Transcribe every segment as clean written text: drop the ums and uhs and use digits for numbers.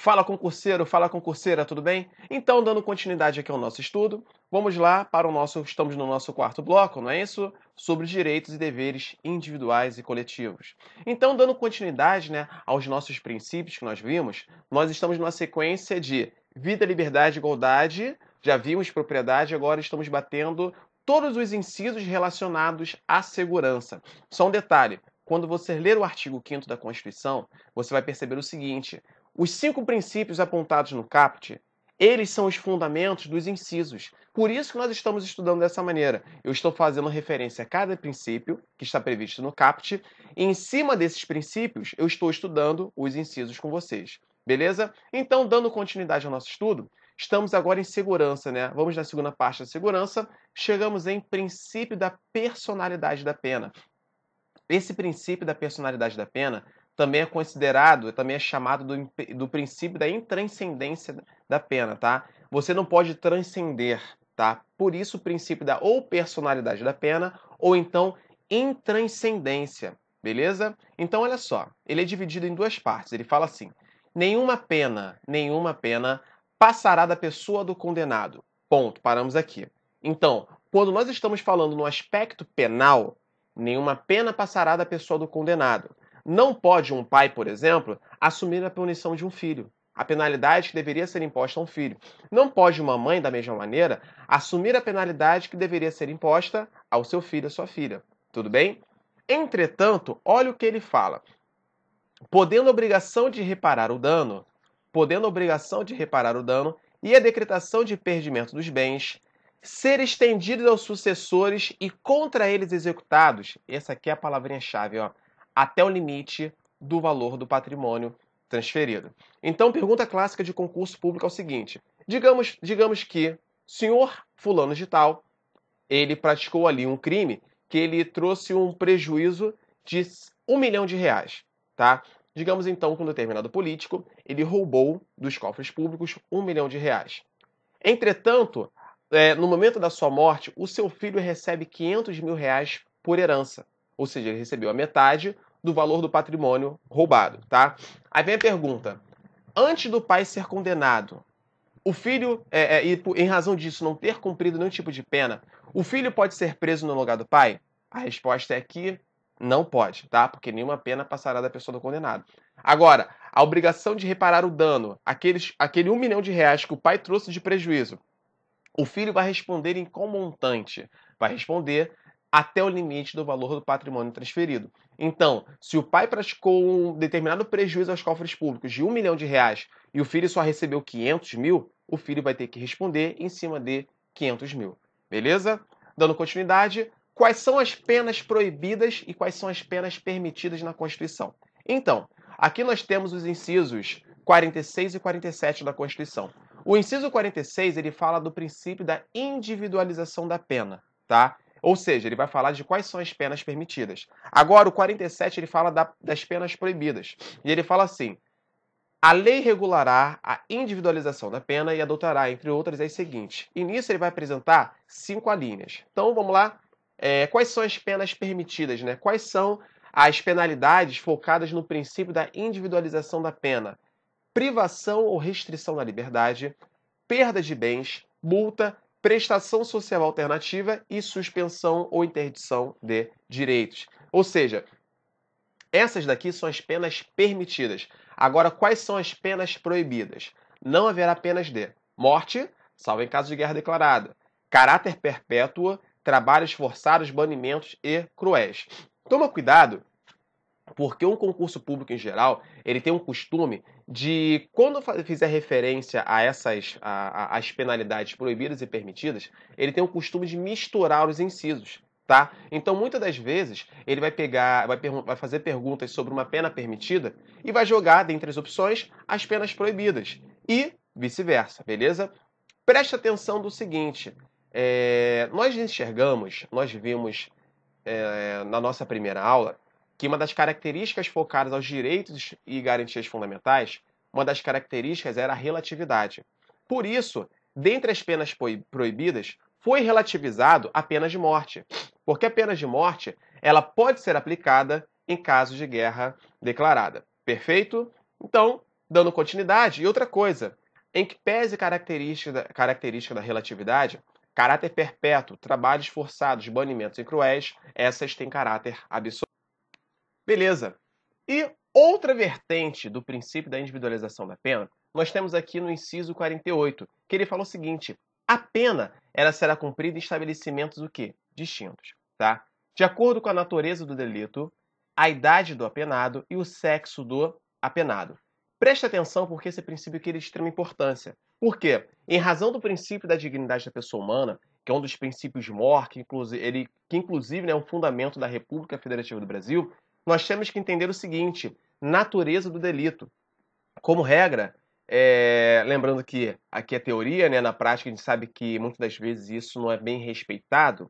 Fala concurseira, tudo bem? Então, dando continuidade aqui ao nosso estudo, vamos lá para estamos no nosso quarto bloco, não é isso? Sobre direitos e deveres individuais e coletivos. Então, dando continuidade, né, aos nossos princípios que nós vimos, nós estamos numa sequência de vida, liberdade, igualdade, já vimos propriedade, agora estamos batendo todos os incisos relacionados à segurança. Só um detalhe, quando você ler o artigo 5º da Constituição, você vai perceber o seguinte: os 5 princípios apontados no caput, eles são os fundamentos dos incisos. Por isso que nós estamos estudando dessa maneira. Eu estou fazendo referência a cada princípio que está previsto no caput, e em cima desses princípios eu estou estudando os incisos com vocês. Beleza? Então, dando continuidade ao nosso estudo, estamos agora em segurança, né? Vamos na segunda parte da segurança, chegamos em princípio da personalidade da pena. Esse princípio da personalidade da pena também é considerado, também é chamado do princípio da intranscendência da pena, tá? Você não pode transcender, tá? Por isso o princípio da ou personalidade da pena ou então intranscendência, beleza? Então olha só, ele é dividido em duas partes. Ele fala assim: nenhuma pena passará da pessoa do condenado. Ponto, paramos aqui. Então, quando nós estamos falando no aspecto penal, nenhuma pena passará da pessoa do condenado. Não pode um pai, por exemplo, assumir a punição de um filho, a penalidade que deveria ser imposta a um filho. Não pode uma mãe, da mesma maneira, assumir a penalidade que deveria ser imposta ao seu filho, à sua filha. Tudo bem? Entretanto, olha o que ele fala. Podendo a obrigação de reparar o dano, e a decretação de perdimento dos bens ser estendidos aos sucessores e contra eles executados, essa aqui é a palavrinha-chave, ó, até o limite do valor do patrimônio transferido. Então, pergunta clássica de concurso público é o seguinte: digamos que senhor fulano de tal, ele praticou ali um crime que ele trouxe um prejuízo de R$ 1 milhão, tá? Digamos então que um determinado político, ele roubou dos cofres públicos R$ 1 milhão. Entretanto, no momento da sua morte, o seu filho recebe R$ 500 mil por herança. Ou seja, ele recebeu a metade do valor do patrimônio roubado, tá? Aí vem a pergunta: antes do pai ser condenado, o filho, em razão disso não ter cumprido nenhum tipo de pena, o filho pode ser preso no lugar do pai? A resposta é que não pode, tá? Porque nenhuma pena passará da pessoa do condenado. Agora, a obrigação de reparar o dano, aquele R$ 1 milhão que o pai trouxe de prejuízo, o filho vai responder em qual montante? Vai responder até o limite do valor do patrimônio transferido. Então, se o pai praticou um determinado prejuízo aos cofres públicos de R$ 1 milhão e o filho só recebeu 500 mil, o filho vai ter que responder em cima de 500 mil. Beleza? Dando continuidade, quais são as penas proibidas e quais são as penas permitidas na Constituição? Então, aqui nós temos os incisos 46 e 47 da Constituição. O inciso 46, ele fala do princípio da individualização da pena, tá? Ou seja, ele vai falar de quais são as penas permitidas. Agora, o 47, ele fala das penas proibidas. E ele fala assim: a lei regulará a individualização da pena e adotará, entre outras, as seguintes. E nisso ele vai apresentar 5 alíneas. Então, vamos lá. Quais são as penas permitidas, né? Quais são as penalidades focadas no princípio da individualização da pena? Privação ou restrição da liberdade, perda de bens, multa, prestação social alternativa e suspensão ou interdição de direitos. Ou seja, essas daqui são as penas permitidas. Agora, quais são as penas proibidas? Não haverá penas de morte, salvo em caso de guerra declarada, caráter perpétuo, trabalhos forçados, banimentos e cruéis. Toma cuidado, porque um concurso público em geral, ele tem um costume de, quando fizer referência a as penalidades proibidas e permitidas, ele tem um costume de misturar os incisos, tá? Então, muitas das vezes, ele vai fazer perguntas sobre uma pena permitida e vai jogar, dentre as opções, as penas proibidas e vice-versa, beleza? Preste atenção do seguinte: nós vimos na nossa primeira aula, que uma das características focadas aos direitos e garantias fundamentais, uma das características era a relatividade. Por isso, dentre as penas proibidas, foi relativizado a pena de morte, porque a pena de morte ela pode ser aplicada em caso de guerra declarada. Perfeito? Então, Dando continuidade, e outra coisa, em que pese característica da relatividade, caráter perpétuo, trabalhos forçados, banimentos e cruéis, essas têm caráter absoluto. Beleza. E outra vertente do princípio da individualização da pena, nós temos aqui no inciso 48, que ele fala o seguinte: a pena ela será cumprida em estabelecimentos o quê? Distintos, tá? De acordo com a natureza do delito, a idade do apenado e o sexo do apenado. Preste atenção porque esse princípio aqui é de extrema importância. Por quê? Em razão do princípio da dignidade da pessoa humana, que é um dos princípios mor, que inclusive é um fundamento da República Federativa do Brasil, nós temos que entender o seguinte: natureza do delito. Como regra, lembrando que aqui é teoria, né? Na prática a gente sabe que muitas das vezes isso não é bem respeitado.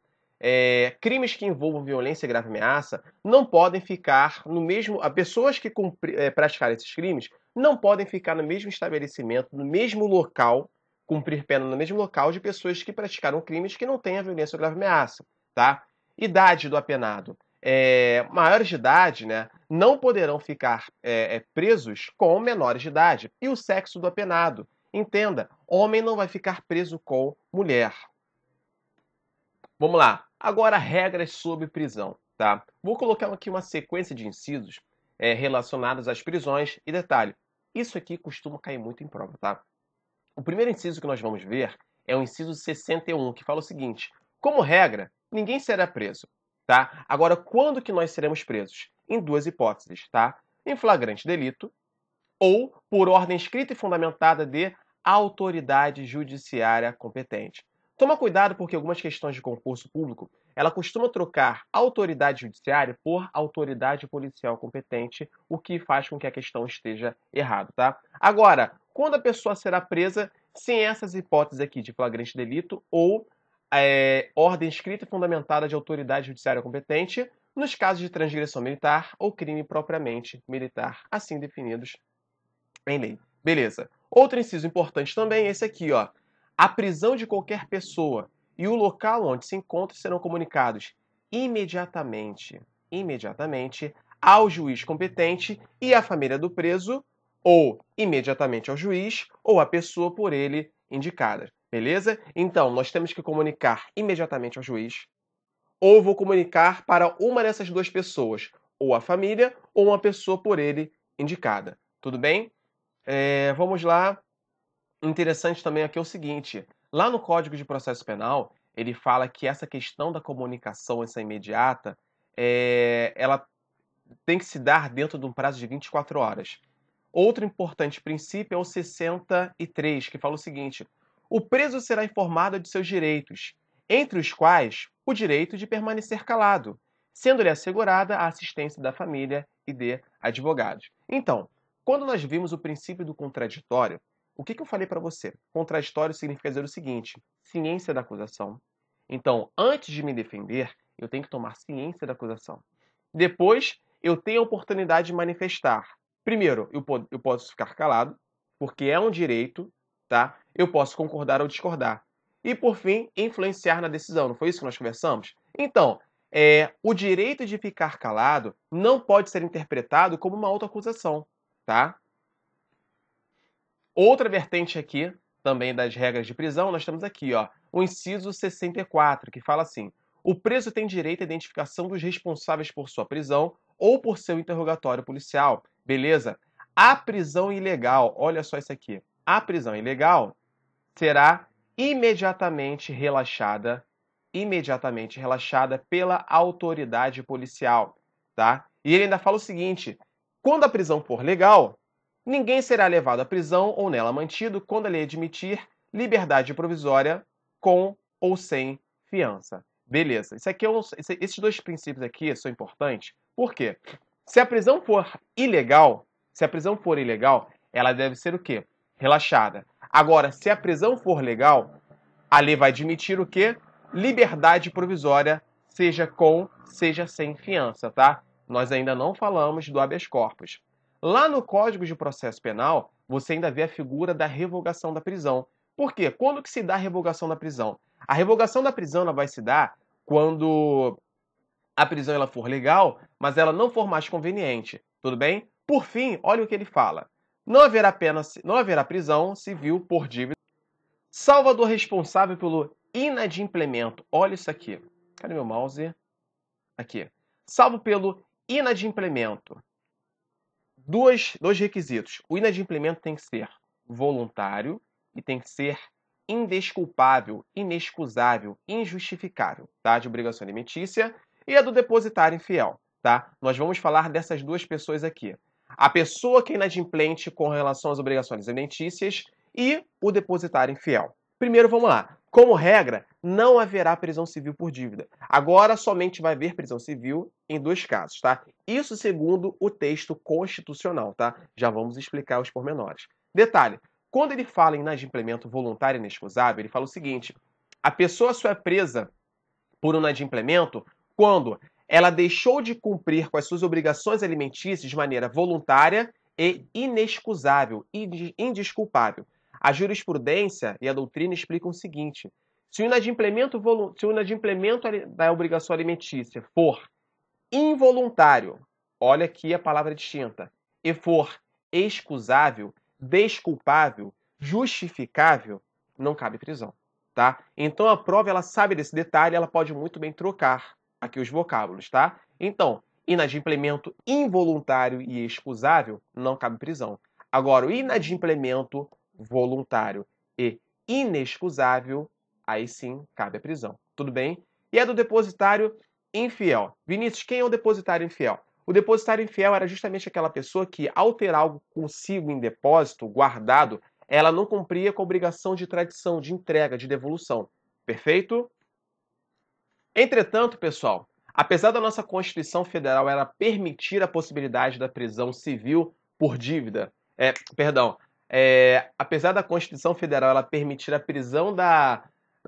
Crimes que envolvam violência e grave ameaça não podem ficar no mesmo. Pessoas que praticarem esses crimes não podem ficar no mesmo estabelecimento, no mesmo local, cumprir pena no mesmo local de pessoas que praticaram crimes que não têm a violência ou grave ameaça, tá? Idade do apenado. Maiores de idade, né, não poderão ficar presos com menores de idade. E o sexo do apenado. Entenda, homem não vai ficar preso com mulher. Vamos lá. Agora, regras sobre prisão. Tá? Vou colocar aqui uma sequência de incisos relacionados às prisões. E detalhe, isso aqui costuma cair muito em prova. Tá? O primeiro inciso que nós vamos ver é o inciso 61, que fala o seguinte: como regra, ninguém será preso. Tá? Agora, quando que nós seremos presos? Em duas hipóteses, tá? Em flagrante delito ou por ordem escrita e fundamentada de autoridade judiciária competente. Toma cuidado porque algumas questões de concurso público, ela costuma trocar autoridade judiciária por autoridade policial competente, o que faz com que a questão esteja errada, tá? Agora, quando a pessoa será presa sem essas hipóteses aqui de flagrante delito ou ordem escrita e fundamentada de autoridade judiciária competente, nos casos de transgressão militar ou crime propriamente militar, assim definidos em lei. Beleza. Outro inciso importante também é esse aqui, ó. A prisão de qualquer pessoa e o local onde se encontra serão comunicados imediatamente ao juiz competente e à família do preso, ou imediatamente ao juiz ou à pessoa por ele indicada. Beleza? Então, nós temos que comunicar imediatamente ao juiz, ou vou comunicar para uma dessas duas pessoas, ou a família, ou uma pessoa por ele indicada. Tudo bem? Vamos lá. Interessante também aqui é o seguinte: lá no Código de Processo Penal, ele fala que essa questão da comunicação, essa imediata, ela tem que se dar dentro de um prazo de 24 horas. Outro importante princípio é o 63, que fala o seguinte: o preso será informado de seus direitos, entre os quais o direito de permanecer calado, sendo-lhe assegurada a assistência da família e de advogados. Então, quando nós vimos o princípio do contraditório, o que eu falei para você? Contraditório significa dizer o seguinte: ciência da acusação. Então, antes de me defender, eu tenho que tomar ciência da acusação. Depois, eu tenho a oportunidade de manifestar. Primeiro, eu posso ficar calado, porque é um direito, tá? Eu posso concordar ou discordar. E, por fim, influenciar na decisão. Não foi isso que nós conversamos? Então, o direito de ficar calado não pode ser interpretado como uma autoacusação, tá? Outra vertente aqui, também das regras de prisão, nós temos aqui, ó, o inciso 64, que fala assim: o preso tem direito à identificação dos responsáveis por sua prisão ou por seu interrogatório policial. Beleza? A prisão ilegal, olha só isso aqui. A prisão ilegal será imediatamente relaxada pela autoridade policial, tá? E ele ainda fala o seguinte: quando a prisão for legal, ninguém será levado à prisão ou nela mantido quando a lei admitir liberdade provisória com ou sem fiança. Beleza. Esses dois princípios aqui são importantes. Por quê? Se a prisão for ilegal, ela deve ser o quê? Relaxada. Agora, se a prisão for legal, a lei vai admitir o quê? Liberdade provisória, seja com, seja sem fiança, tá? Nós ainda não falamos do habeas corpus. Lá no Código de Processo Penal, você ainda vê a figura da revogação da prisão. Por quê? Quando que se dá a revogação da prisão? A revogação da prisão ela vai se dar quando a prisão ela for legal, mas ela não for mais conveniente. Tudo bem? Por fim, olha o que ele fala. Não haverá prisão civil por dívida, salvo do responsável pelo inadimplemento. Olha isso aqui. Cadê meu mouse? Aqui. Salvo pelo inadimplemento. Dois requisitos. O inadimplemento tem que ser voluntário e tem que ser indesculpável, inexcusável, injustificável, tá? De obrigação alimentícia e a do depositário infiel, tá? Nós vamos falar dessas duas pessoas aqui. A pessoa que é inadimplente com relação às obrigações alimentícias e o depositário infiel. Primeiro, vamos lá. Como regra, não haverá prisão civil por dívida. Agora, somente vai haver prisão civil em dois casos, tá? Isso segundo o texto constitucional, tá? Já vamos explicar os pormenores. Detalhe, quando ele fala em inadimplemento voluntário e inexcusável, ele fala o seguinte: a pessoa só é presa por inadimplemento quando ela deixou de cumprir com as suas obrigações alimentícias de maneira voluntária e inexcusável, indesculpável. A jurisprudência e a doutrina explicam o seguinte: se o inadimplemento da obrigação alimentícia for involuntário, olha aqui a palavra distinta, e for excusável, desculpável, justificável, não cabe prisão, tá? Então a prova ela sabe desse detalhe, ela pode muito bem trocar aqui os vocábulos, tá? Então, inadimplemento involuntário e excusável, não cabe prisão. Agora, o inadimplemento voluntário e inexcusável, aí sim cabe a prisão. Tudo bem? E a do depositário infiel. Vinícius, quem é o depositário infiel? O depositário infiel era justamente aquela pessoa que, ao ter algo consigo em depósito, guardado, ela não cumpria com a obrigação de tradição, de entrega, de devolução. Perfeito? Entretanto, pessoal, apesar da nossa Constituição Federal ela permitir a possibilidade da prisão civil por dívida, apesar da Constituição Federal ela permitir a prisão da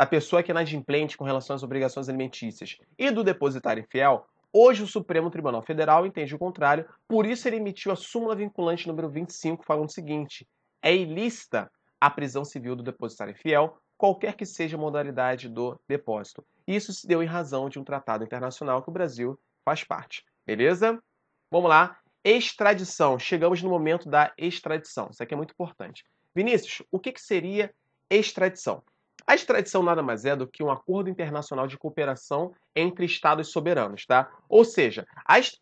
pessoa que é inadimplente com relação às obrigações alimentícias e do depositário infiel, hoje o Supremo Tribunal Federal entende o contrário, por isso ele emitiu a súmula vinculante número 25, falando o seguinte: é ilícita a prisão civil do depositário infiel, qualquer que seja a modalidade do depósito. Isso se deu em razão de um tratado internacional que o Brasil faz parte. Beleza? Vamos lá. Extradição. Chegamos no momento da extradição. Isso aqui é muito importante. Vinícius, o que seria extradição? A extradição nada mais é do que um acordo internacional de cooperação entre estados soberanos, tá? Ou seja,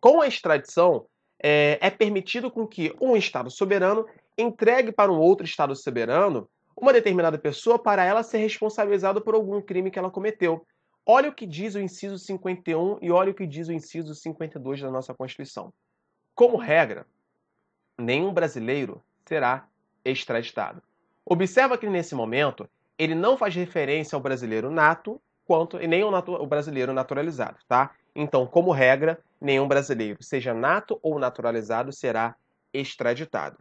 com a extradição é permitido com que um estado soberano entregue para um outro estado soberano uma determinada pessoa para ela ser responsabilizada por algum crime que ela cometeu. Olha o que diz o inciso 51 e olha o que diz o inciso 52 da nossa Constituição. Como regra, nenhum brasileiro será extraditado. Observa que nesse momento ele não faz referência ao brasileiro nato e nem ao brasileiro naturalizado, tá? Então, como regra, nenhum brasileiro, seja nato ou naturalizado, será extraditado.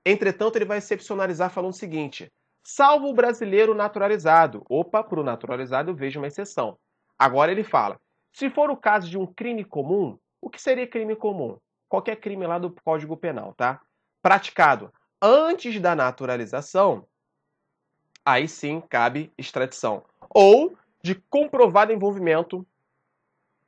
Entretanto, ele vai excepcionalizar falando o seguinte: salvo o brasileiro naturalizado. Opa, para o naturalizado eu vejo uma exceção. Agora ele fala: se for o caso de um crime comum, o que seria crime comum? Qualquer crime lá do Código Penal, tá? Praticado antes da naturalização, aí sim cabe extradição. Ou de comprovado envolvimento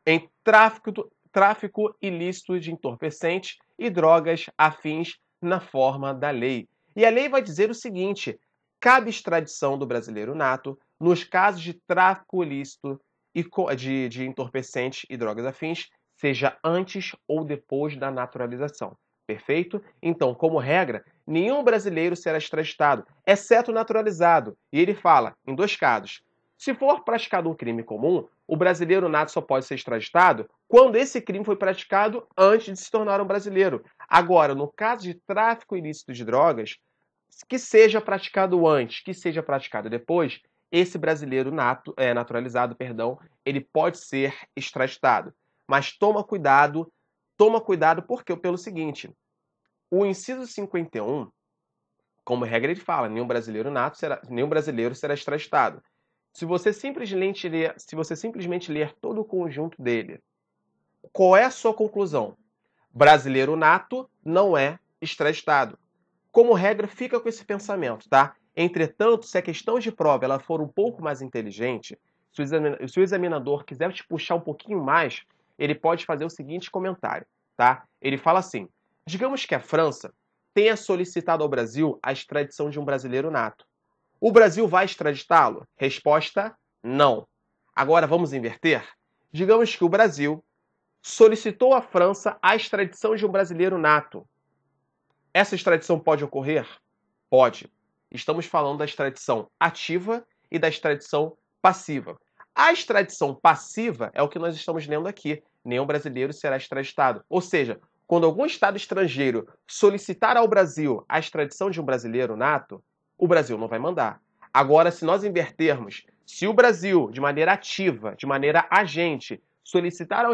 em tráfico ilícito de entorpecentes e drogas afins na forma da lei. E a lei vai dizer o seguinte: cabe extradição do brasileiro nato nos casos de tráfico ilícito de entorpecentes e drogas afins, seja antes ou depois da naturalização. Perfeito? Então, como regra, nenhum brasileiro será extraditado, exceto o naturalizado. E ele fala, em dois casos: se for praticado um crime comum, o brasileiro nato só pode ser extraditado quando esse crime foi praticado antes de se tornar um brasileiro. Agora, no caso de tráfico ilícito de drogas, que seja praticado antes, que seja praticado depois, esse brasileiro naturalizado, ele pode ser extraditado. Mas toma cuidado pelo seguinte: o inciso 51, como regra, ele fala: nenhum brasileiro será extraditado. Se você simplesmente ler todo o conjunto dele, qual é a sua conclusão? Brasileiro nato não é extraditado. Como regra, fica com esse pensamento, tá? Entretanto, se a questão de prova ela for um pouco mais inteligente, se o examinador quiser te puxar um pouquinho mais, ele pode fazer o seguinte comentário, tá? Ele fala assim: digamos que a França tenha solicitado ao Brasil a extradição de um brasileiro nato. O Brasil vai extraditá-lo? Resposta: não. Agora vamos inverter? Digamos que o Brasil solicitou à França a extradição de um brasileiro nato. Essa extradição pode ocorrer? Pode. Estamos falando da extradição ativa e da extradição passiva. A extradição passiva é o que nós estamos lendo aqui. Nenhum brasileiro será extraditado. Ou seja, quando algum Estado estrangeiro solicitar ao Brasil a extradição de um brasileiro nato, o Brasil não vai mandar. Agora, se nós invertermos, se o Brasil, de maneira ativa, de maneira agente, solicitar ao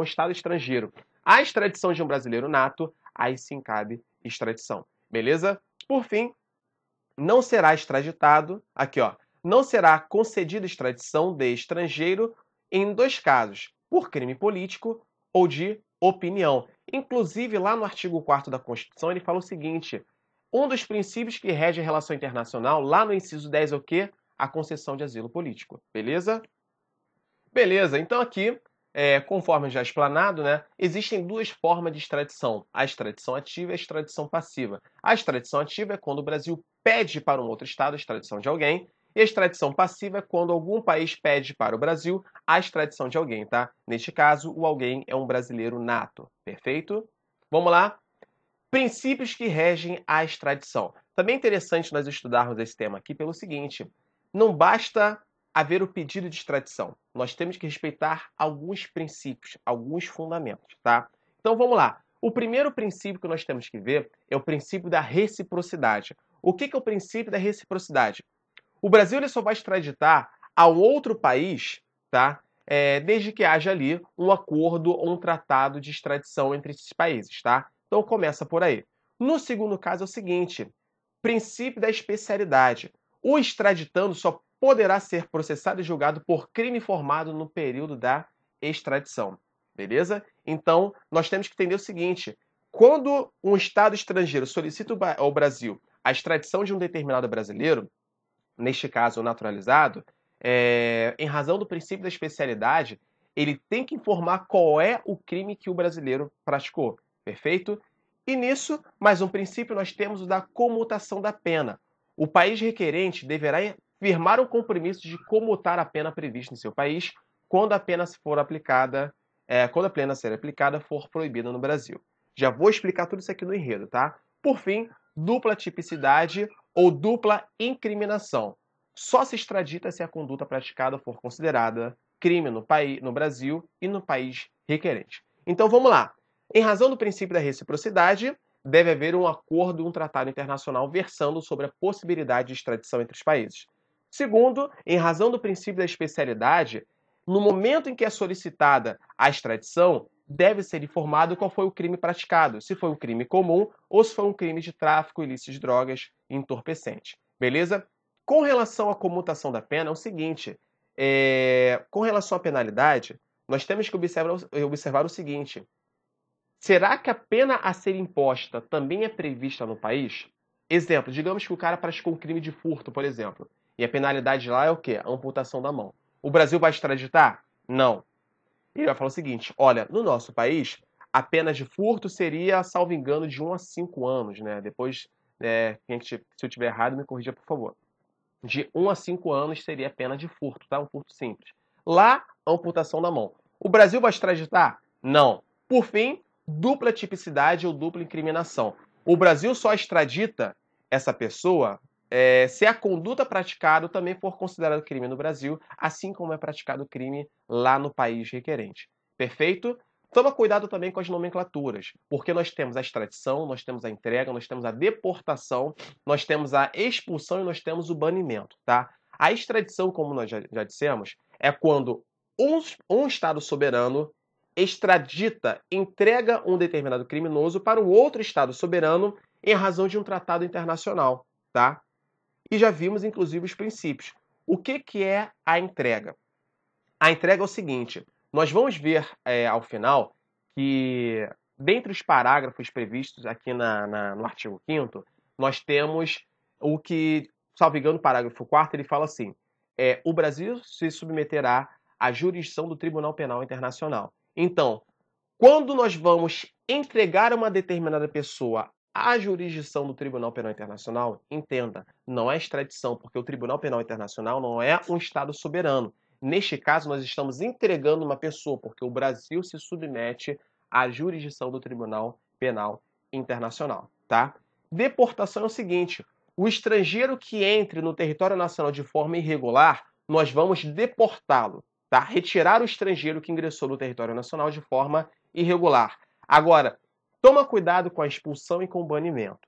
Estado estrangeiro a extradição de um brasileiro nato, aí sim cabe extradição. Beleza? Por fim, não será extraditado, aqui ó, não será concedida extradição de estrangeiro em 2 casos, por crime político ou de opinião. Inclusive, lá no artigo 4º da Constituição, ele fala o seguinte: um dos princípios que rege a relação internacional, lá no inciso 10 é o quê? A concessão de asilo político. Beleza? Beleza, então aqui, conforme já explanado, né, existem 2 formas de extradição: a extradição ativa e a extradição passiva. A extradição ativa é quando o Brasil pede para um outro Estado a extradição de alguém, e a extradição passiva é quando algum país pede para o Brasil a extradição de alguém, tá? Neste caso, o alguém é um brasileiro nato, perfeito? Vamos lá? Princípios que regem a extradição. Também é interessante nós estudarmos esse tema aqui pelo seguinte: não basta haver o pedido de extradição. Nós temos que respeitar alguns princípios, alguns fundamentos, tá? Então vamos lá. O primeiro princípio que nós temos que ver é o princípio da reciprocidade. O que é o princípio da reciprocidade? O Brasil ele só vai extraditar a um outro país, tá? Desde que haja ali um acordo ou um tratado de extradição entre esses países, tá? Então começa por aí. No segundo caso é o seguinte: princípio da especialidade. O extraditando só poderá ser processado e julgado por crime formado no período da extradição. Beleza? Então, nós temos que entender o seguinte: quando um Estado estrangeiro solicita ao Brasil a extradição de um determinado brasileiro, neste caso o naturalizado, em razão do princípio da especialidade, ele tem que informar qual é o crime que o brasileiro praticou. Perfeito? E nisso, mais um princípio, nós temos o da comutação da pena. O país requerente deverá firmar um compromisso de comutar a pena prevista em seu país quando a pena for aplicada, quando a pena ser aplicada for proibida no Brasil. Já vou explicar tudo isso aqui no enredo, tá? Por fim, dupla tipicidade ou dupla incriminação. Só se extradita se a conduta praticada for considerada crime no Brasil e no país requerente. Então vamos lá. Em razão do princípio da reciprocidade, deve haver um acordo, um tratado internacional versando sobre a possibilidade de extradição entre os países. Segundo, em razão do princípio da especialidade, no momento em que é solicitada a extradição, deve ser informado qual foi o crime praticado, se foi um crime comum ou se foi um crime de tráfico ilícito de drogas e entorpecente. Beleza? Com relação à comutação da pena, é o seguinte: com relação à penalidade, nós temos que observar o seguinte: será que a pena a ser imposta também é prevista no país? Exemplo, digamos que o cara praticou um crime de furto, por exemplo, e a penalidade lá é o quê? A amputação da mão. O Brasil vai extraditar? Não. Ele vai falar o seguinte: olha, no nosso país, a pena de furto seria, salvo engano, de 1 a 5 anos, né? Depois, se eu estiver errado, me corrija, por favor. De 1 a 5 anos seria a pena de furto, tá? Um furto simples. Lá, amputação da mão. O Brasil vai extraditar? Não. Por fim, dupla tipicidade ou dupla incriminação. O Brasil só extradita essa pessoa se a conduta praticada também for considerada crime no Brasil, assim como é praticado crime lá no país requerente. Perfeito? Toma cuidado também com as nomenclaturas, porque nós temos a extradição, nós temos a entrega, nós temos a deportação, nós temos a expulsão e nós temos o banimento, tá? A extradição, como nós já dissemos, é quando um Estado soberano extradita, entrega um determinado criminoso para um outro Estado soberano em razão de um tratado internacional, tá? E já vimos, inclusive, os princípios. O que é a entrega? A entrega é o seguinte: nós vamos ver ao final que, dentre os parágrafos previstos aqui no artigo 5º, nós temos o que, salvo engano, no parágrafo 4º, ele fala assim: o Brasil se submeterá à jurisdição do Tribunal Penal Internacional. Então, quando nós vamos entregar uma determinada pessoa a jurisdição do Tribunal Penal Internacional, entenda, não é extradição, porque o Tribunal Penal Internacional não é um Estado soberano. Neste caso, nós estamos entregando uma pessoa, porque o Brasil se submete à jurisdição do Tribunal Penal Internacional, tá? Deportação é o seguinte: o estrangeiro que entre no território nacional de forma irregular, nós vamos deportá-lo, tá? Retirar o estrangeiro que ingressou no território nacional de forma irregular. Agora, toma cuidado com a expulsão e com o banimento.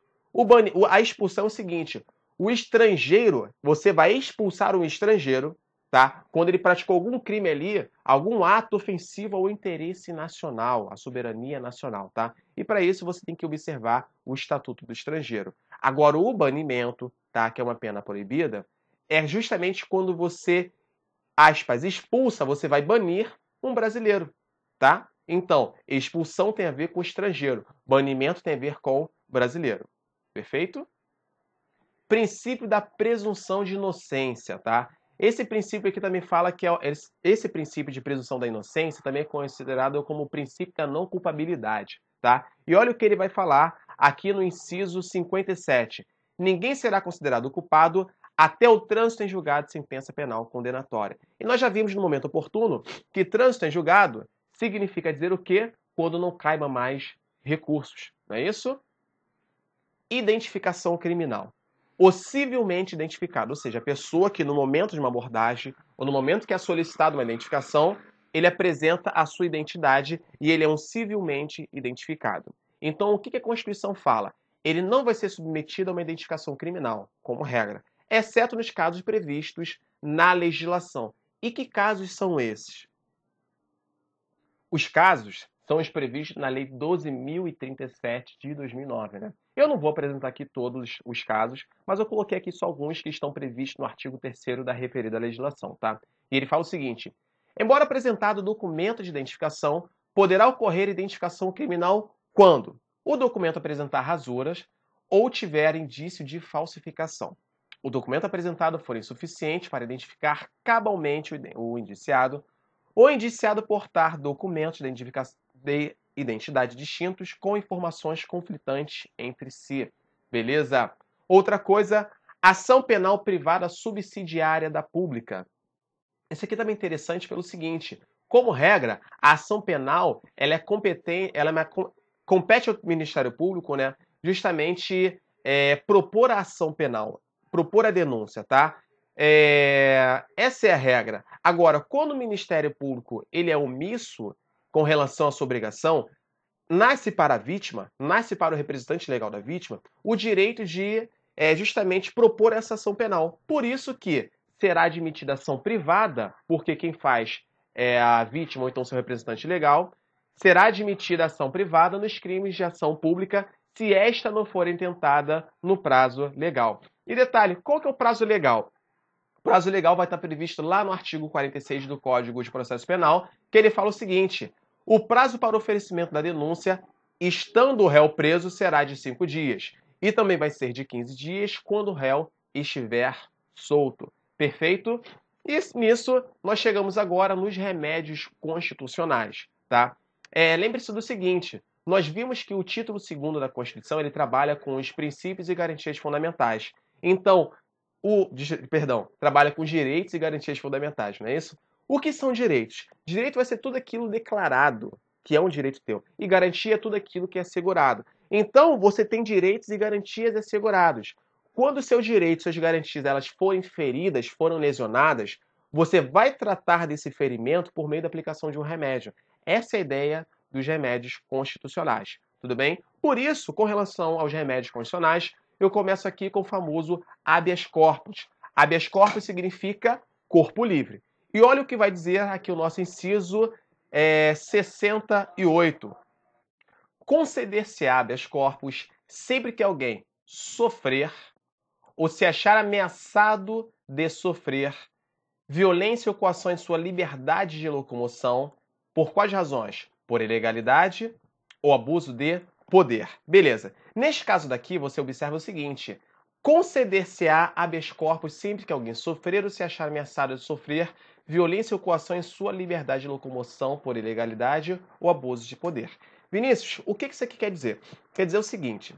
A expulsão é o seguinte: o estrangeiro, você vai expulsar um estrangeiro, tá? Quando ele praticou algum crime ali, algum ato ofensivo ao interesse nacional, à soberania nacional, tá? E para isso você tem que observar o Estatuto do Estrangeiro. Agora, o banimento, tá? Que é uma pena proibida, é justamente quando você, aspas, expulsa, você vai banir um brasileiro, tá? Então, expulsão tem a ver com estrangeiro, banimento tem a ver com brasileiro. Perfeito? Princípio da presunção de inocência, tá? Esse princípio aqui também fala que esse princípio de presunção da inocência também é considerado como o princípio da não culpabilidade, tá? E olha o que ele vai falar aqui no inciso 57. Ninguém será considerado culpado até o trânsito em julgado de sentença penal condenatória. E nós já vimos no momento oportuno que trânsito em julgado significa dizer o quê? Quando não caiba mais recursos, não é isso? Identificação criminal. O civilmente identificado, ou seja, a pessoa que no momento de uma abordagem ou no momento que é solicitada uma identificação, ele apresenta a sua identidade e ele é um civilmente identificado. Então, o que a Constituição fala? Ele não vai ser submetido a uma identificação criminal, como regra, exceto nos casos previstos na legislação. E que casos são esses? Os casos são os previstos na Lei 12.037 de 2009, né? Eu não vou apresentar aqui todos os casos, mas eu coloquei aqui só alguns que estão previstos no artigo 3º da referida legislação, tá? E ele fala o seguinte: embora apresentado documento de identificação, poderá ocorrer identificação criminal quando o documento apresentar rasuras ou tiver indício de falsificação. O documento apresentado for insuficiente para identificar cabalmente o indiciado, o indiciado portar documentos de identidade distintos com informações conflitantes entre si. Beleza? Outra coisa, ação penal privada subsidiária da pública. Esse aqui também é interessante pelo seguinte: como regra, a ação penal ela é competente, compete ao Ministério Público, né, justamente propor a ação penal, propor a denúncia, tá? Essa é a regra. Agora, quando o Ministério Público ele é omisso com relação à sua obrigação, nasce para a vítima, nasce para o representante legal da vítima, o direito de justamente propor essa ação penal. Por isso que será admitida ação privada, porque quem faz é a vítima ou então seu representante legal, será admitida ação privada nos crimes de ação pública se esta não for intentada no prazo legal. E detalhe, qual que é o prazo legal? O prazo legal vai estar previsto lá no artigo 46 do Código de Processo Penal, que ele fala o seguinte: o prazo para oferecimento da denúncia, estando o réu preso, será de 5 dias. E também vai ser de 15 dias quando o réu estiver solto. Perfeito? E nisso, nós chegamos agora nos remédios constitucionais, tá? Lembre-se do seguinte: nós vimos que o título 2º da Constituição ele trabalha com os princípios e garantias fundamentais. Então, trabalha com direitos e garantias fundamentais, não é isso? O que são direitos? Direito vai ser tudo aquilo declarado, que é um direito teu. E garantia é tudo aquilo que é assegurado. Então, você tem direitos e garantias assegurados. Quando seus direitos, suas garantias, elas forem feridas, foram lesionadas, você vai tratar desse ferimento por meio da aplicação de um remédio. Essa é a ideia dos remédios constitucionais. Tudo bem? Por isso, com relação aos remédios constitucionais, eu começo aqui com o famoso habeas corpus. Habeas corpus significa corpo livre. E olha o que vai dizer aqui o nosso inciso 68. Conceder-se habeas corpus sempre que alguém sofrer ou se achar ameaçado de sofrer violência ou coação em sua liberdade de locomoção. Por quais razões? Por ilegalidade ou abuso de poder. Beleza. Neste caso daqui, você observa o seguinte: conceder-se-á habeas corpus sempre que alguém sofrer ou se achar ameaçado de sofrer violência ou coação em sua liberdade de locomoção por ilegalidade ou abuso de poder. Vinícius, o que isso aqui quer dizer? Quer dizer o seguinte: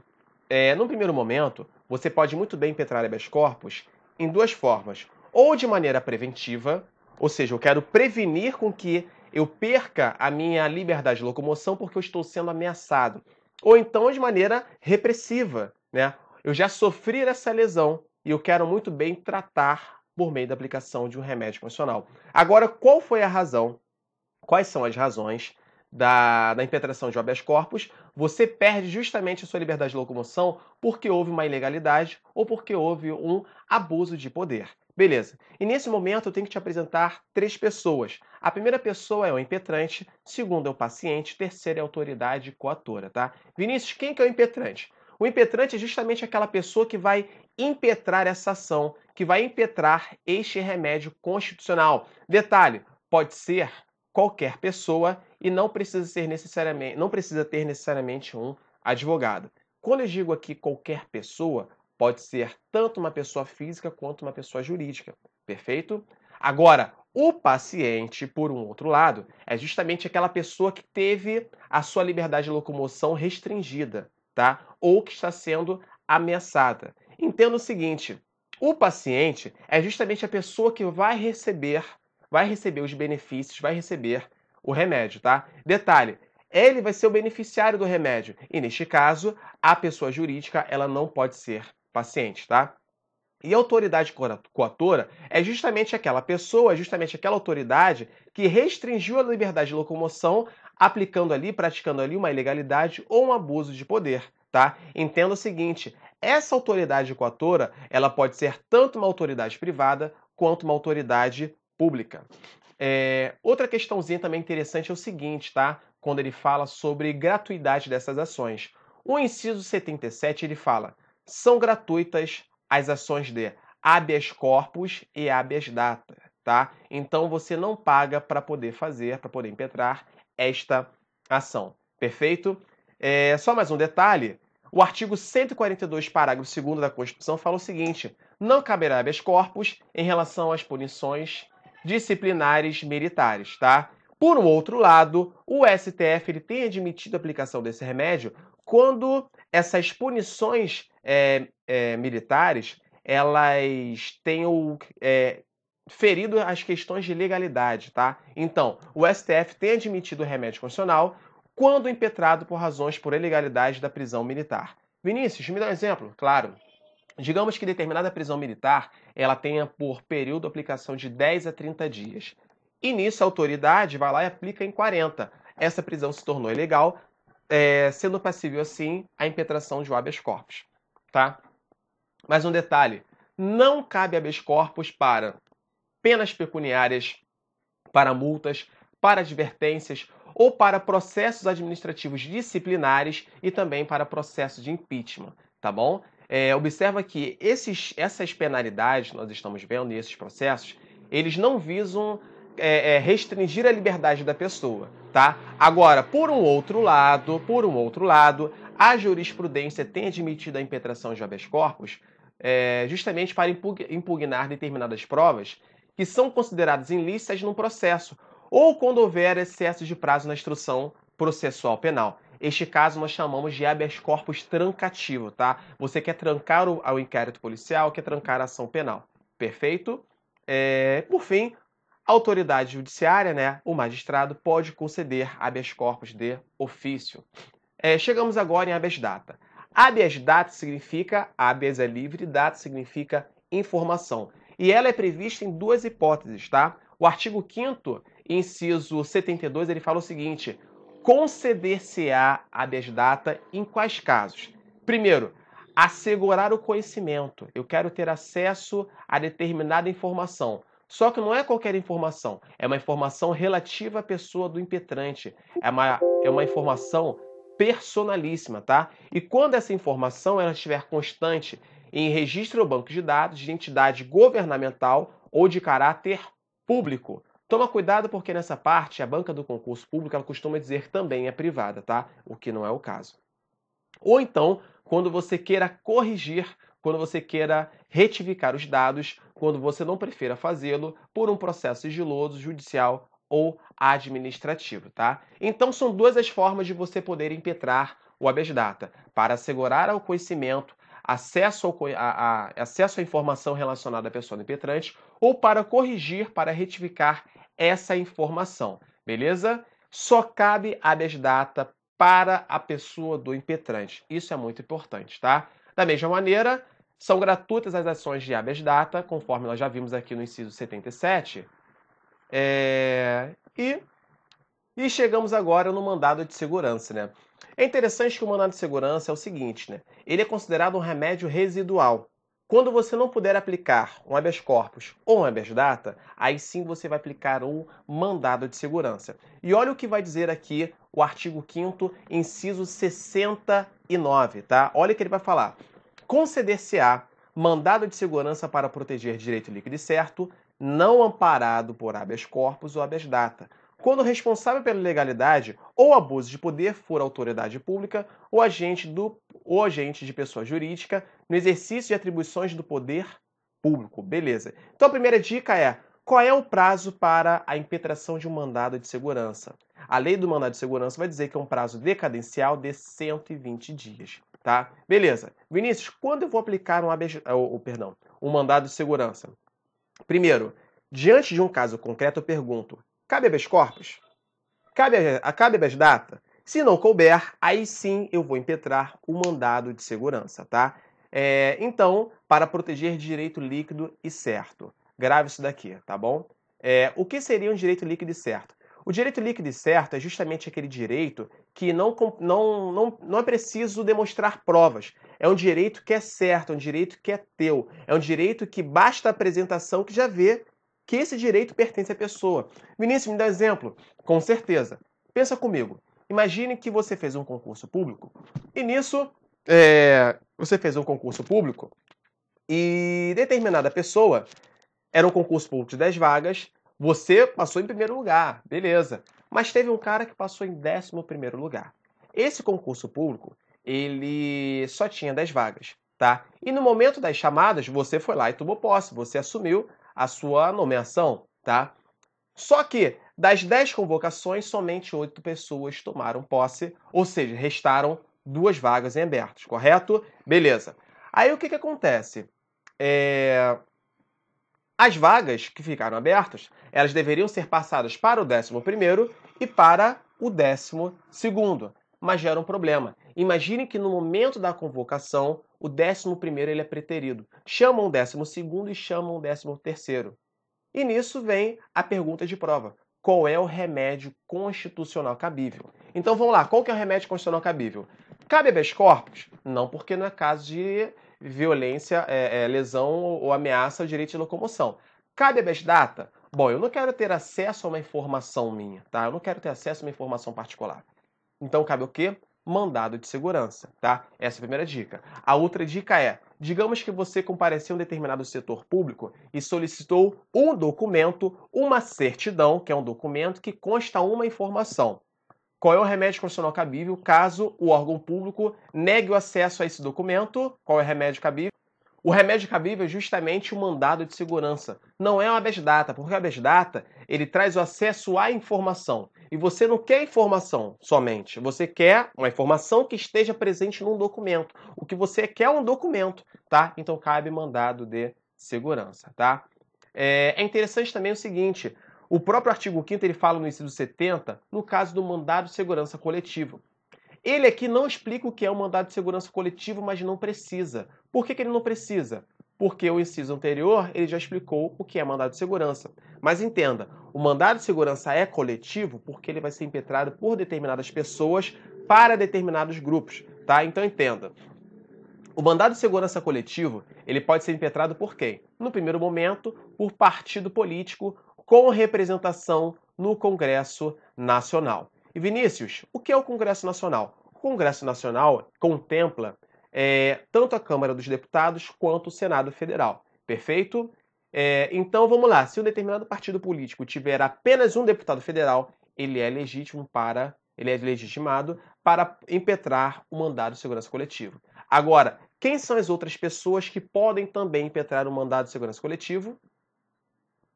num primeiro momento, você pode muito bem impetrar habeas corpus em duas formas. Ou de maneira preventiva, ou seja, eu quero prevenir com que eu perca a minha liberdade de locomoção porque eu estou sendo ameaçado. Ou então de maneira repressiva, né? Eu já sofri essa lesão e eu quero muito bem tratar por meio da aplicação de um remédio convencional. Agora, qual foi a razão? Quais são as razões da impetração de habeas corpus? Você perde justamente a sua liberdade de locomoção porque houve uma ilegalidade ou porque houve um abuso de poder. Beleza. E nesse momento eu tenho que te apresentar três pessoas. A primeira pessoa é o impetrante, segundo é o paciente, terceira é a autoridade coatora, tá? Vinícius, quem que é o impetrante? O impetrante é justamente aquela pessoa que vai impetrar essa ação, que vai impetrar este remédio constitucional. Detalhe, pode ser qualquer pessoa e não precisa ter necessariamente um advogado. Quando eu digo aqui qualquer pessoa, pode ser tanto uma pessoa física quanto uma pessoa jurídica, perfeito? Agora, o paciente, por um outro lado, é justamente aquela pessoa que teve a sua liberdade de locomoção restringida, tá? Ou que está sendo ameaçada. Entenda o seguinte, o paciente é justamente a pessoa que vai receber os benefícios, vai receber o remédio, tá? Detalhe, ele vai ser o beneficiário do remédio. E neste caso, a pessoa jurídica, ela não pode ser paciente, tá? E a autoridade coatora é justamente aquela pessoa, justamente aquela autoridade que restringiu a liberdade de locomoção, aplicando ali, praticando ali uma ilegalidade ou um abuso de poder, tá? Entenda o seguinte, essa autoridade coatora, ela pode ser tanto uma autoridade privada quanto uma autoridade pública. Outra questãozinha também interessante é o seguinte, tá? Quando ele fala sobre gratuidade dessas ações. O inciso 77, ele fala, são gratuitas as ações de habeas corpus e habeas data, tá? Então você não paga para poder impetrar esta ação, perfeito? Só mais um detalhe, o artigo 142, parágrafo 2º da Constituição fala o seguinte, não caberá habeas corpus em relação às punições disciplinares militares, tá? Por um outro lado, o STF ele tem admitido a aplicação desse remédio quando essas punições militares elas tenham ferido as questões de legalidade, tá? Então, o STF tem admitido o remédio constitucional quando impetrado por razões por ilegalidade da prisão militar. Vinícius, me dá um exemplo? Claro. Digamos que determinada prisão militar ela tenha por período de aplicação de 10 a 30 dias. E nisso a autoridade vai lá e aplica em 40. Essa prisão se tornou ilegal, sendo passível assim a impetração de habeas corpus. Tá? Mais um detalhe, não cabe habeas corpus para penas pecuniárias, para multas, para advertências ou para processos administrativos disciplinares e também para processo de impeachment, tá bom? Observa que essas penalidades que nós estamos vendo nesses processos, eles não visam restringir a liberdade da pessoa, tá? Agora, por um outro lado, a jurisprudência tem admitido a impetração de habeas corpus justamente para impugnar determinadas provas que são consideradas ilícitas num processo, ou quando houver excesso de prazo na instrução processual penal. Este caso nós chamamos de habeas corpus trancativo, tá? Você quer trancar o inquérito policial, quer trancar a ação penal. Perfeito? Por fim, a autoridade judiciária, né, o magistrado, pode conceder habeas corpus de ofício. Chegamos agora em habeas data. Habeas data significa, habeas é livre, data significa informação. E ela é prevista em duas hipóteses, tá? O artigo 5º, inciso 72, ele fala o seguinte, conceder-se-á habeas data em quais casos? Primeiro, assegurar o conhecimento. Eu quero ter acesso a determinada informação. Só que não é qualquer informação, é uma informação relativa à pessoa do impetrante. É uma informação personalíssima, tá? E quando essa informação ela estiver constante em registro ou banco de dados de entidade governamental ou de caráter público. Toma cuidado porque nessa parte a banca do concurso público ela costuma dizer que também é privada, tá? O que não é o caso. Ou então, quando você queira corrigir, quando você queira retificar os dados, quando você não prefira fazê-lo por um processo sigiloso, judicial ou administrativo, tá? Então são duas as formas de você poder impetrar o habeas data, para assegurar ao conhecimento, acesso à informação relacionada à pessoa do impetrante, ou para corrigir, para retificar essa informação, beleza? Só cabe habeas data para a pessoa do impetrante. Isso é muito importante, tá? Da mesma maneira, são gratuitas as ações de habeas data, conforme nós já vimos aqui no inciso 77. E chegamos agora no mandado de segurança, né? É interessante que o mandado de segurança é o seguinte, né? Ele é considerado um remédio residual. Quando você não puder aplicar um habeas corpus ou um habeas data, aí sim você vai aplicar um mandado de segurança. E olha o que vai dizer aqui o artigo 5º, inciso 69, tá? Olha o que ele vai falar. Conceder-se-á mandado de segurança para proteger direito líquido e certo, não amparado por habeas corpus ou habeas data, quando o responsável pela ilegalidade ou abuso de poder for autoridade pública ou agente de pessoa jurídica no exercício de atribuições do poder público. Beleza. Então a primeira dica é: qual é o prazo para a impetração de um mandado de segurança? A lei do mandado de segurança vai dizer que é um prazo decadencial de 120 dias. Tá? Beleza. Vinícius, quando eu vou aplicar um mandado de segurança? Primeiro, diante de um caso concreto, eu pergunto: cabe habeas corpus? Cabe habeas data? Se não couber, aí sim eu vou impetrar o mandado de segurança, tá? Então, para proteger direito líquido e certo. Grave isso daqui, tá bom? O que seria um direito líquido e certo? O direito líquido e certo é justamente aquele direito que não é preciso demonstrar provas. É um direito que é certo, é um direito que é teu. É um direito que basta a apresentação que já vê que esse direito pertence à pessoa. Vinícius, me dá um exemplo? Com certeza. Pensa comigo. Imagine que você fez um concurso público e nisso você fez um concurso público e determinada pessoa, era um concurso público de 10 vagas, você passou em primeiro lugar, beleza. Mas teve um cara que passou em 11º lugar. Esse concurso público, ele só tinha 10 vagas, tá? E no momento das chamadas, você foi lá e tomou posse, você assumiu a sua nomeação, tá? Só que das 10 convocações, somente 8 pessoas tomaram posse, ou seja, restaram 2 vagas em abertos, correto? Beleza. Aí o que acontece? As vagas que ficaram abertas, elas deveriam ser passadas para o 11º e para o 12º. Mas gera um problema. Imagine que no momento da convocação, o 11º ele é preterido. Chamam o 12º e chamam o 13º. E nisso vem a pergunta de prova. Qual é o remédio constitucional cabível? Então vamos lá, qual que é o remédio constitucional cabível? Cabe habeas corpus? Não, porque não é caso de violência, lesão ou ameaça ao direito de locomoção. Cabe habeas data? Bom, eu não quero ter acesso a uma informação minha, tá? Eu não quero ter acesso a uma informação particular. Então cabe o quê? Mandado de segurança, tá? Essa é a primeira dica. A outra dica é: digamos que você compareceu em um determinado setor público e solicitou um documento, uma certidão, que é um documento que consta uma informação. Qual é o remédio constitucional cabível caso o órgão público negue o acesso a esse documento? Qual é o remédio cabível? O remédio cabível é justamente o mandado de segurança. Não é o habeas data, porque o habeas data ele traz o acesso à informação. E você não quer informação somente, você quer uma informação que esteja presente num documento. O que você quer é um documento, tá? Então cabe mandado de segurança, tá? É interessante também o seguinte: o próprio artigo 5º ele fala no inciso 70, no caso do mandado de segurança coletivo. Ele aqui não explica o que é um mandado de segurança coletivo, mas não precisa. Por que ele não precisa? Porque o inciso anterior ele já explicou o que é mandado de segurança. Mas entenda, o mandado de segurança é coletivo porque ele vai ser impetrado por determinadas pessoas para determinados grupos, tá? Então entenda. O mandado de segurança coletivo ele pode ser impetrado por quem? No primeiro momento, por partido político com representação no Congresso Nacional. E Vinícius, o que é o Congresso Nacional? O Congresso Nacional contempla tanto a Câmara dos Deputados quanto o Senado Federal. Perfeito? Então vamos lá. Se um determinado partido político tiver apenas um deputado federal, ele é legitimado para impetrar o mandado de segurança coletivo. Agora, quem são as outras pessoas que podem também impetrar o mandado de segurança coletivo?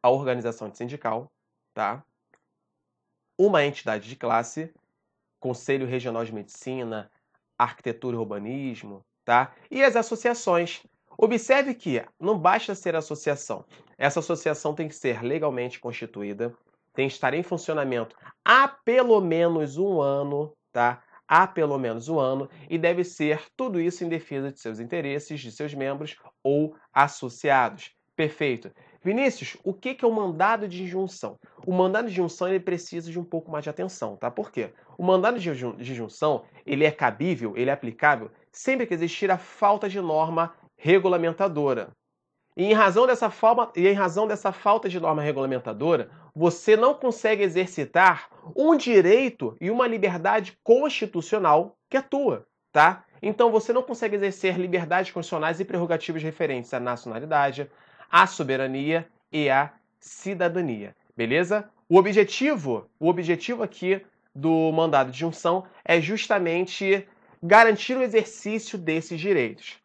A organização sindical, tá? uma entidade de classe, Conselho Regional de Medicina, Arquitetura e Urbanismo, tá? E as associações. Observe que não basta ser associação. Essa associação tem que ser legalmente constituída, tem que estar em funcionamento há pelo menos um ano, tá? Há pelo menos um ano, e deve ser tudo isso em defesa de seus interesses, de seus membros ou associados. Perfeito. Vinícius, o que é o mandado de injunção? O mandado de injunção ele precisa de um pouco mais de atenção, tá? Por quê? O mandado de injunção ele é cabível, ele é aplicável sempre que existir a falta de norma regulamentadora. E em razão dessa falta de norma regulamentadora, você não consegue exercitar um direito e uma liberdade constitucional que é tua, tá? Então você não consegue exercer liberdades constitucionais e prerrogativas referentes à nacionalidade, à soberania e à cidadania, beleza? O objetivo aqui do mandado de junção é justamente garantir o exercício desses direitos.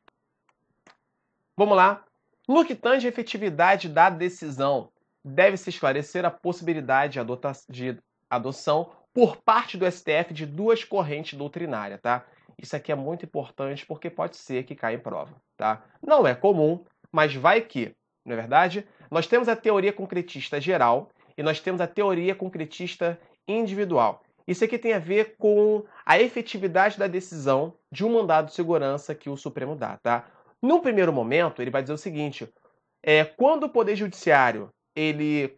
Vamos lá. No que tange à efetividade da decisão, deve-se esclarecer a possibilidade de adoção por parte do STF de duas correntes doutrinárias, tá? Isso aqui é muito importante porque pode ser que caia em prova, tá? Não é comum, mas vai que, não é verdade? Nós temos a teoria concretista geral e nós temos a teoria concretista individual. Isso aqui tem a ver com a efetividade da decisão de um mandado de segurança que o Supremo dá, tá? No primeiro momento, ele vai dizer o seguinte: quando o Poder Judiciário ele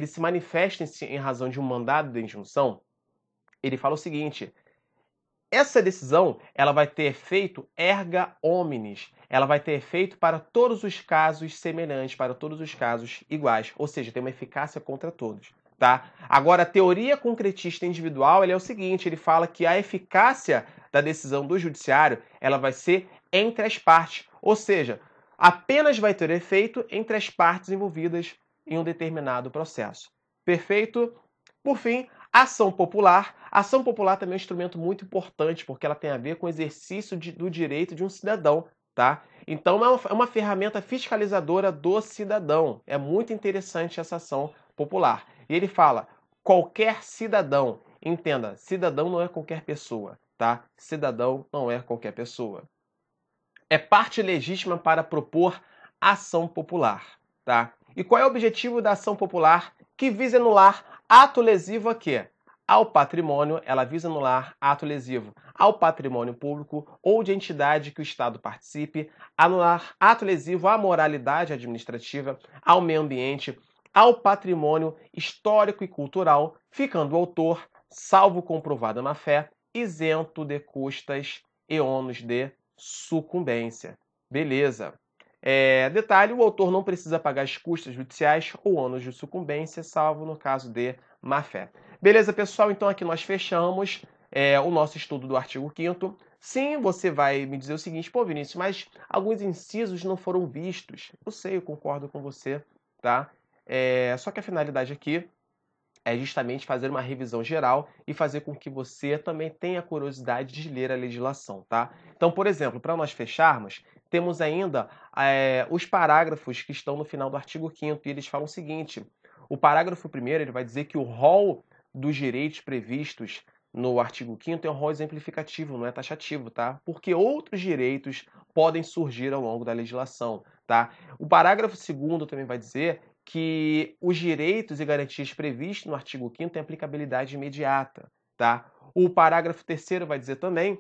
se manifesta em razão de um mandado de injunção, ele fala o seguinte: essa decisão ela vai ter efeito erga omnes, ela vai ter efeito para todos os casos semelhantes, para todos os casos iguais, ou seja, tem uma eficácia contra todos. Tá? Agora, a teoria concretista individual é o seguinte: ele fala que a eficácia da decisão do judiciário ela vai ser entre as partes, ou seja, apenas vai ter efeito entre as partes envolvidas em um determinado processo. Perfeito? Por fim, ação popular. A ação popular também é um instrumento muito importante, porque ela tem a ver com o exercício do direito de um cidadão, tá? Então, é uma ferramenta fiscalizadora do cidadão. É muito interessante essa ação popular. E ele fala, qualquer cidadão, entenda, cidadão não é qualquer pessoa, tá? Cidadão não é qualquer pessoa. É parte legítima para propor ação popular, tá? E qual é o objetivo da ação popular? Que visa anular ato lesivo a quê? Ao patrimônio, ela visa anular ato lesivo ao patrimônio público ou de entidade que o Estado participe, anular ato lesivo à moralidade administrativa, ao meio ambiente, ao patrimônio histórico e cultural, ficando o autor, salvo comprovada má-fé, isento de custas e ônus de sucumbência. Beleza. Detalhe, o autor não precisa pagar as custas judiciais ou ônus de sucumbência, salvo no caso de má-fé. Beleza, pessoal? Então aqui nós fechamos o nosso estudo do artigo 5º. Sim, você vai me dizer o seguinte: pô, Vinícius, mas alguns incisos não foram vistos. Eu sei, eu concordo com você, tá? Só que a finalidade aqui é justamente fazer uma revisão geral e fazer com que você também tenha curiosidade de ler a legislação, tá? Então, por exemplo, para nós fecharmos, temos ainda os parágrafos que estão no final do artigo 5º e eles falam o seguinte: o parágrafo 1º ele vai dizer que o rol dos direitos previstos no artigo 5º é um rol exemplificativo, não é taxativo, tá? Porque outros direitos podem surgir ao longo da legislação, tá? O parágrafo 2º também vai dizer que os direitos e garantias previstos no artigo 5º têm aplicabilidade imediata, tá? O parágrafo 3º vai dizer também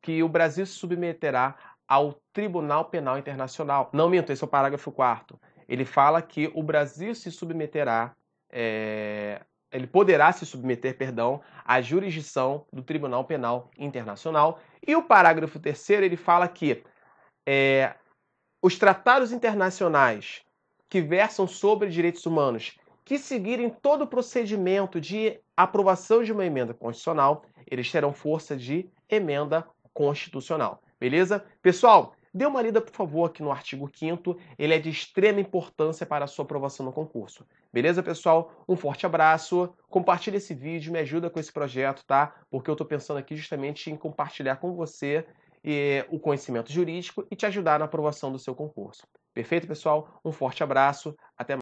que o Brasil se submeterá ao Tribunal Penal Internacional. Não minto, esse é o parágrafo 4º. Ele fala que o Brasil se submeterá, ele poderá se submeter, perdão, à jurisdição do Tribunal Penal Internacional. E o parágrafo 3º ele fala que os tratados internacionais que versam sobre direitos humanos, que seguirem todo o procedimento de aprovação de uma emenda constitucional, eles terão força de emenda constitucional. Beleza? Pessoal, dê uma lida, por favor, aqui no artigo 5º. Ele é de extrema importância para a sua aprovação no concurso. Beleza, pessoal? Um forte abraço. Compartilhe esse vídeo, me ajuda com esse projeto, tá? Porque eu estou pensando aqui justamente em compartilhar com você o conhecimento jurídico e te ajudar na aprovação do seu concurso. Perfeito, pessoal? Um forte abraço. Até mais.